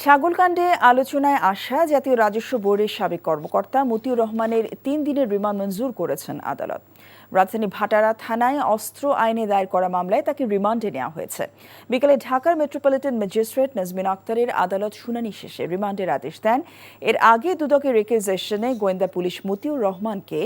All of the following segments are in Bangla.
ছাগলকাণ্ডে আলোচনায় আসা জাতীয় রাজস্ব বোর্ডের সাবেক কর্মকর্তা মতিউর রহমানের ৩ দিনের রিমান্ড মঞ্জুর করেছেন আদালত। রাজধানী ভাটারা থানায় অস্ত্র আইনে দায়ের করা মামলায় তাকে রিমান্ডে নেওয়া হয়েছে। বিকেলে ঢাকার মেট্রোপলিটন ম্যাজিস্ট্রেট নাজমিন আক্তারের আদালত শুনানি শেষে রিমান্ডের আদেশ দেন। এর আগে দুদকের রিকুইজিশনে গোয়েন্দা পুলিশ মতিউর রহমানকে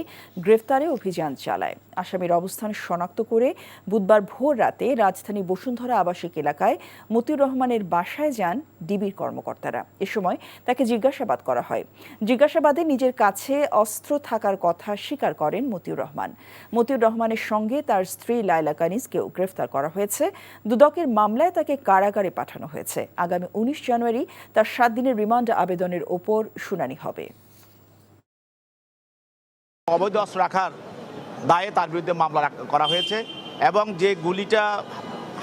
গ্রেফতারে অভিযান চালায়। আসামির অবস্থান শনাক্ত করে বুধবার ভোর রাতে রাজধানী বসুন্ধরা আবাসিক এলাকায় মতিউর রহমানের বাসায় যান ডিবির কর্মকর্তারা। এ সময় তাকে জিজ্ঞাসাবাদ করা হয়। জিজ্ঞাসাবাদে নিজের কাছে অস্ত্র থাকার কথা স্বীকার করেন মতিউর রহমান। মতিউর রহমানের সঙ্গে তার স্ত্রী লায়লা কানিজকেও গ্রেফতার করা হয়েছে। দুদকের মামলায় তাকে কারাগারে পাঠানো হয়েছে। আগামী ১৯ জানুয়ারি তার ৭ দিনের রিমান্ড আবেদনের ওপর শুনানি হবে। অবৈধ অস্ত্র রাখার দায়ে তার বিরুদ্ধে মামলা করা হয়েছে এবং যে গুলিটা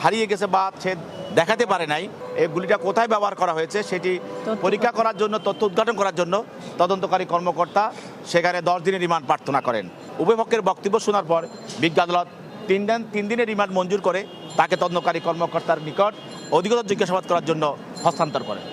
হারিয়ে গেছে বা সে দেখাতে পারে নাই, এই গুলিটা কোথায় ব্যবহার করা হয়েছে সেটি পরীক্ষা করার জন্য, তথ্য উদ্ঘাটন করার জন্য তদন্তকারী কর্মকর্তা সেখানে 10 দিনের রিমান্ড প্রার্থনা করেন। উভয় পক্ষের বক্তব্য শোনার পর বিজ্ঞ আদালত 3 দিনের রিমান্ড মঞ্জুর করে তাকে তদন্তকারী কর্মকর্তার নিকট অধিকতর জিজ্ঞাসাবাদ করার জন্য হস্তান্তর করেন।